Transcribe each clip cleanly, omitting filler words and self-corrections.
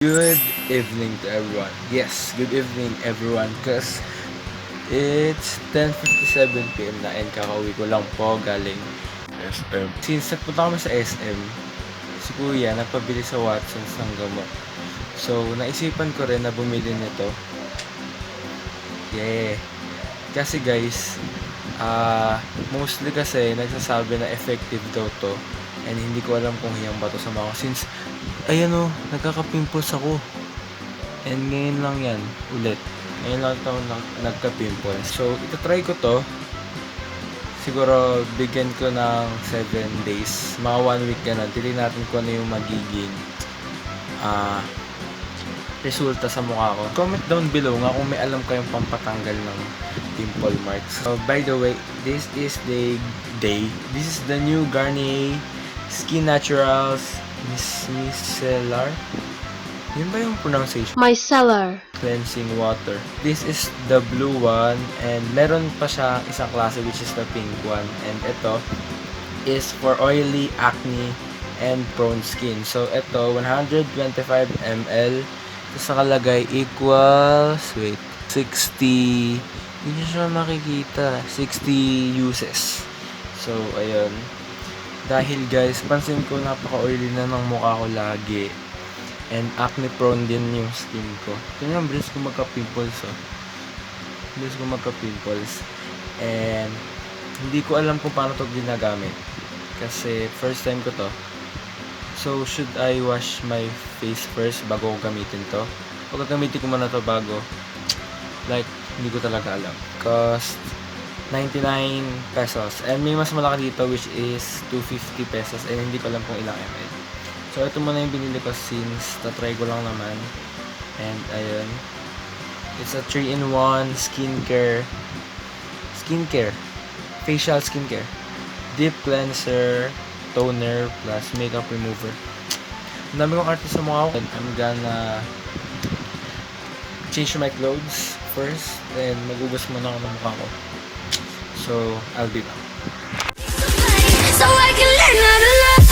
Good evening to everyone. Yes, good evening everyone because it's 10:57 p.m. na and kakauwi ko lang po galing SM. Since nagpunta kami sa SM, si Kuya nagpabili sa Watson's ng gamot. So, naisipan ko rin na bumili nito. Yeah. Kasi guys, mostly kasi nagsasabi na effective daw to and hindi ko alam kung hiyang ba to sa mga since ayan o, nagkaka-pimples ako. And ngayon lang yan, ulit. Ngayon lang ako nagka-pimples. So, itatry ko to. Siguro, bigyan ko ng 7 days. Mga 1 week ganun. Tili natin kung ano yung magiging resulta sa mukha ko. Comment down below nga kung may alam kayong pampatanggal ng pimple marks. So, by the way, this is the day. This is the new Garnier Skin Naturals Micellar. Yun ba yung pronunciation? Micellar. Cleansing water. This is the blue one and meron pa siya isang klase which is the pink one. And ito is for oily, acne, and prone skin. So ito 125 ml. Tapos nakalagay equals, wait, 60, hindi nyo siya makikita, 60 uses. So ayun. Dahil guys, pansin ko napaka-oily na ng mukha ko lagi. And acne prone din yung skin ko. Tingnan, bilis ko magka-pimples oh. Bilis ko magka-pimples. And hindi ko alam kung paano to ginagamit. Kasi first time ko to. So should I wash my face first bago ko gamitin to? O gagamitin ko muna to bago? Like, hindi ko talaga alam. Cost 99 pesos. And may mas malaki dito which is 250 pesos. And hindi ko alam kung ilang ml. So, ito muna yung binili ko since tatry ko lang naman. And, ayun. It's a 3-in-1 skincare. Facial skincare. Deep cleanser, toner, plus makeup remover. Ang dami kong artist sa mukha ko. I'm gonna change my clothes first. Then, magugas muna ako ng mukha ko. So, I'll be back. So I can learn how to love.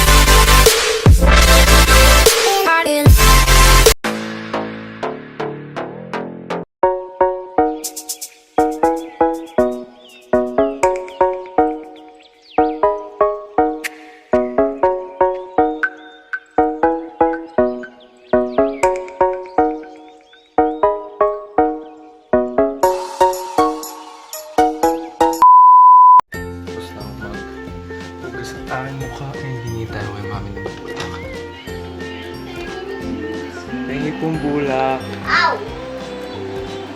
Aking mukha ay hingi tayo kay mami ng bulak. Hingi pong bulak.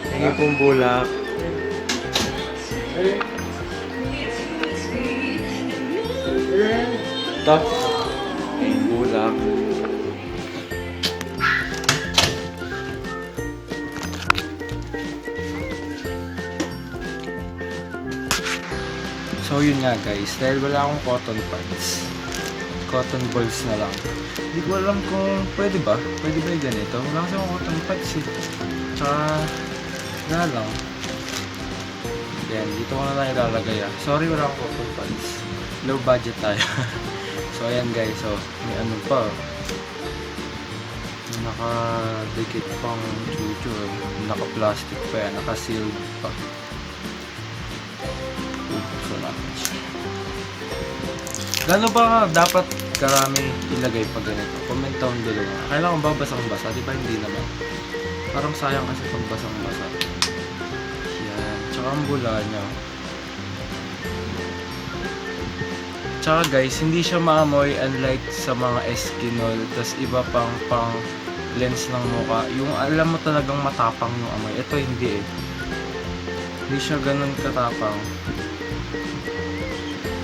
Hingi pong bulak. Ito. Hingi bulak. So yun nga guys, dahil wala akong cotton pads, cotton balls na lang. Hindi ko alam kung pwede ba yung ganito. Wala kasi akong cotton pads eh. Tsaka, wala lang. Yan, dito ko na lang ilalagay ah. Sorry, wala akong cotton pads. Low budget tayo. So ayan guys, so may ano pa. Naka-dikit pang chuchu, naka-plastic pa yan, naka-sealed pa. Gano ba dapat karami ilagay pag ganito? Comment down below. Kailangan ba basang-basa? Di ba hindi naman? Parang sayang kasi pag basang-basa. Yan. Tsaka ang bula niya. Tsaka guys, hindi siya maamoy unlike sa mga Eskinol. Tas iba pang lens ng mukha. Yung alam mo talagang matapang yung amoy. Ito hindi eh. Hindi siya ganun katapang.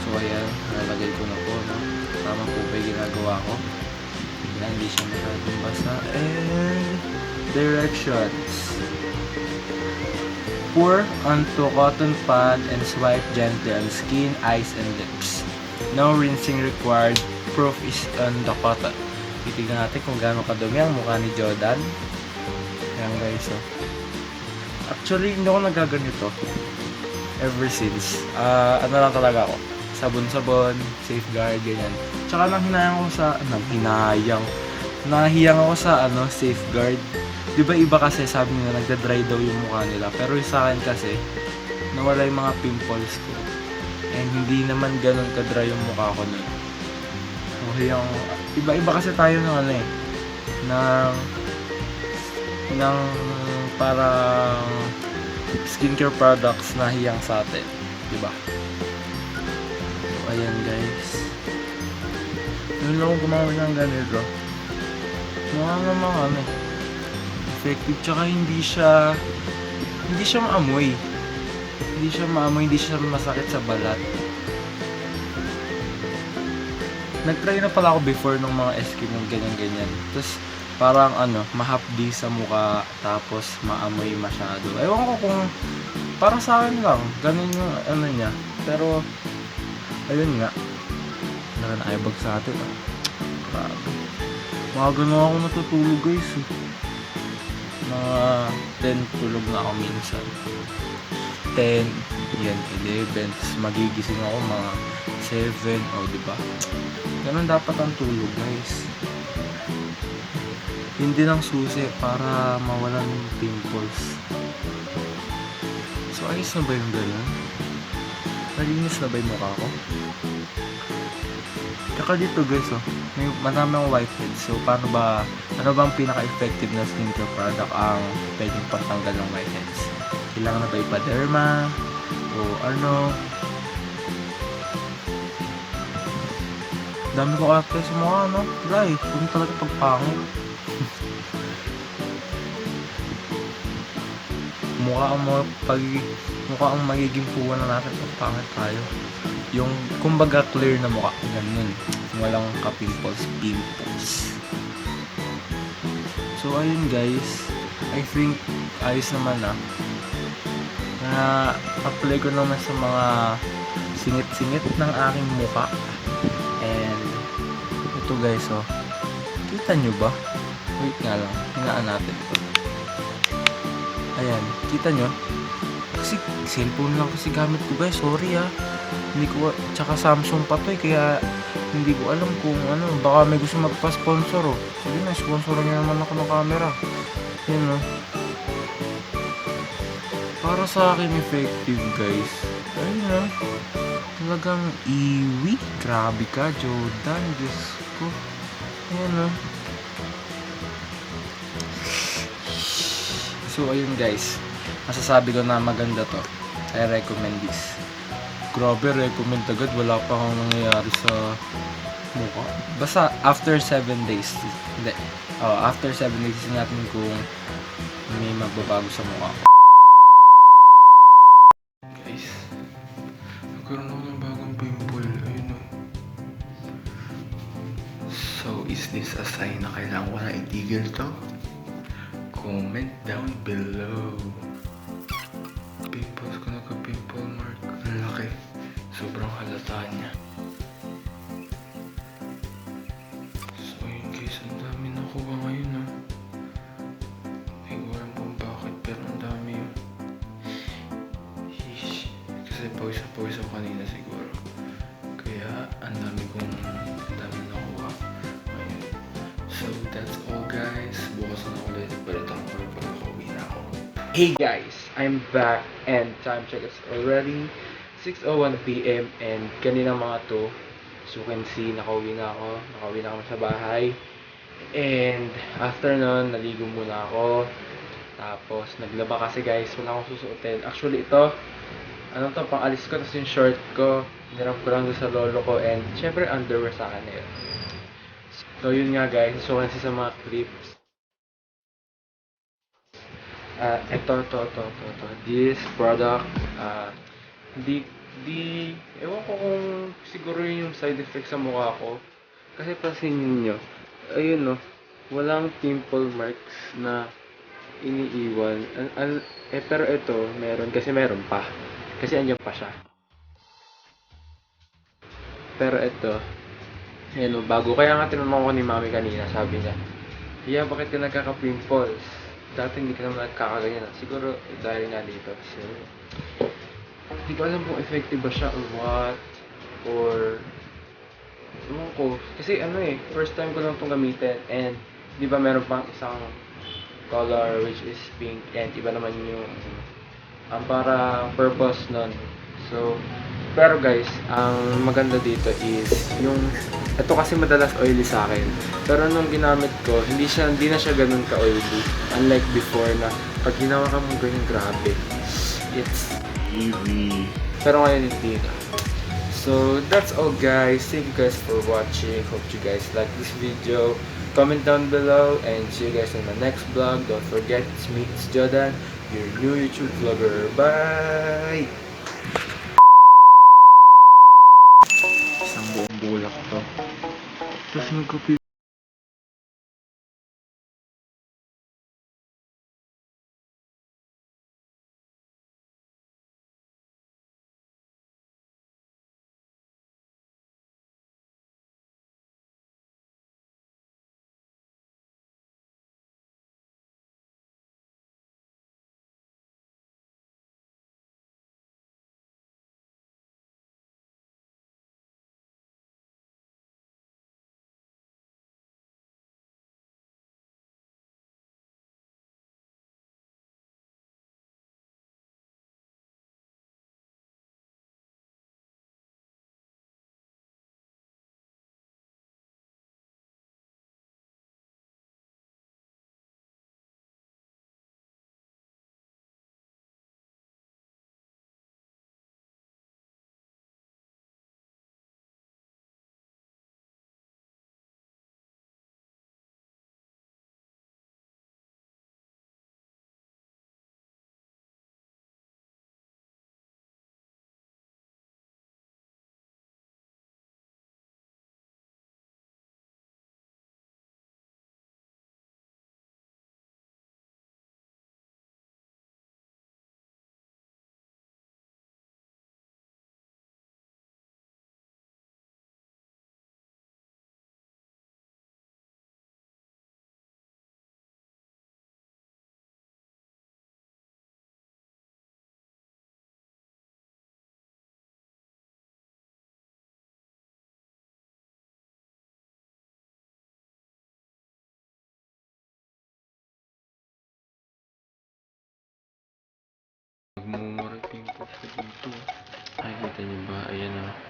So ayan, nalagay ko na po, no? Tama po ba yung ginagawa ko? Yan, hindi siya masyadong basa. And directions. Pour onto cotton pad and swipe gently on skin, eyes, and lips. No rinsing required. Proof is on the cotton. Titignan natin kung gaano kadumi ang mukha ni Jordan. Ayan guys, oh. Actually, hindi ako nagaganito. Ever since. Ano lang talaga ako. Sabon-sabon, safeguard, ganyan. Tsaka nang hinayang ko sa, Nahiyang ako sa safeguard. Di ba iba kasi sabi nila nagda-dry daw yung mukha nila. Pero yung sa akin kasi, nawala yung mga pimples ko. And hindi naman ganun ka-dry yung mukha ko nun. So yung, iba-iba kasi tayo ng ng parang skincare products na hiyang sa atin. Diba? So ayan guys. Yun lang gumawa ng ganito. Mukha namang effective, tsaka hindi siya maamoy. Hindi siya masakit sa balat. Nag-try na pala ako before ng mga Eskimo ganyan-ganyan. Tapos parang mahapdi sa mukha, tapos maamoy masyado. Ewan ko kung parang sa akin lang, ganun yung niya. Pero ayun nga. Nakanaibag sa atin. Grabe. Mga ganun ako natutulog guys. Mga 10 tulog na ako minsan. 10, yan, 11. Tapos magigising ako mga 7. Diba? Ganun dapat ang tulog guys. Hindi lang susi para mawalan yung pimples. So ayos na ba yung ganun? Nalinis na ba yung mukha ko? Tsaka dito guys, may madami akong whiteheads. So ano bang pinaka-effective na skincare product ang pwedeng pantanggal ng whiteheads? Kailangan na ba ipa-derma? O dami ko ate sa mukha, dry. Kung talaga pagpangit. mukha ang magiging puwan na natin pag pangit tayo. Yung kumbaga clear na mukha, ganun, walang ka-pimples. So ayun guys, I think ayos naman na apply ko naman sa mga singit-singit ng aking mukha. And ito guys, kita nyo ba? Wait nga lang, hinaan natin ito. Ayan, kita nyo? Kasi cellphone lang kasi gamit ko guys, sorry hindi ko, tsaka Samsung pa to kaya hindi ko alam kung baka may gusto magpa-sponsor sige na, sponsoran niya naman ako ng camera. Yun para sa akin effective guys. Ayun talagang iwi, grabe ka Jordan, Diyos ko. Ayun so ayun guys, masasabi ko na maganda to. I recommend this. Grabe, recommend agad. Wala pa akong nangyayari sa mukha. Basta after 7 days. Hindi. After 7 days natin kung may magbabago sa mukha ko. Guys, nagkaroon ako ng bagong pimple. Ayun So, is this a sign na kailangan ko na itigil to? Comment down below. Pimples ko, nagka-pimple mark. Ang laki. Sobrang halata niya. So yun guys, ang dami nakuha ngayon Hindi ko alam kung bakit, pero ang dami Sheesh. Kasi pawis ako kanina siguro. Kaya ang dami nakuha ngayon. So that's all guys. Bukas na ulit. Balitan ko pag nakauwi na ako. Hey guys, I'm back and time check is already 6:01 PM and kanina mga 2. So you can see, nakauwi na kami sa bahay. And after nun, naligo muna ako. Tapos naglaba kasi guys, wala akong susuotin. Actually ito, pang alis ko, tapos yung short ko, niram ko lang doon sa lolo ko, and syempre underwear sa akin yun. So yun nga guys, so kasi sa mga clips. Ito. This product, ewan ko kung siguro yung side effect sa mukha ko. Kasi pansinin nyo, ayun walang pimple marks na iniiwan. Pero ito, meron pa. Kasi andyan pa siya. Pero ito, bago. Kaya nga tinanong ko ni mami kanina, sabi niya, bakit ka nagkaka-pimples? Dati hindi ka naman nagkakaganyan. Siguro dahil nga dito. So, hindi ko alam kung effective ba siya or what. Or ewan ko. Kasi first time ko lang itong gamitin. And di ba meron pang isang color which is pink and iba naman yung ang para purpose nun. So, pero guys, ang maganda dito is yung ito kasi madalas oily sa akin. Pero nung ginamit ko, hindi na siya ganun ka-oily. Unlike before na pag ginawa ka mo ganyan, grabe. It's eerie. Pero ngayon hindi na. So, that's all guys. Thank you guys for watching. Hope you guys like this video. Comment down below and see you guys in the next vlog. Don't forget, it's me, it's Jordan, your new YouTube vlogger. Bye! Isang buong bulak to. Tapos magkapi Magmumurating po siya dito. Ay, kita niyo ba? Ayan na.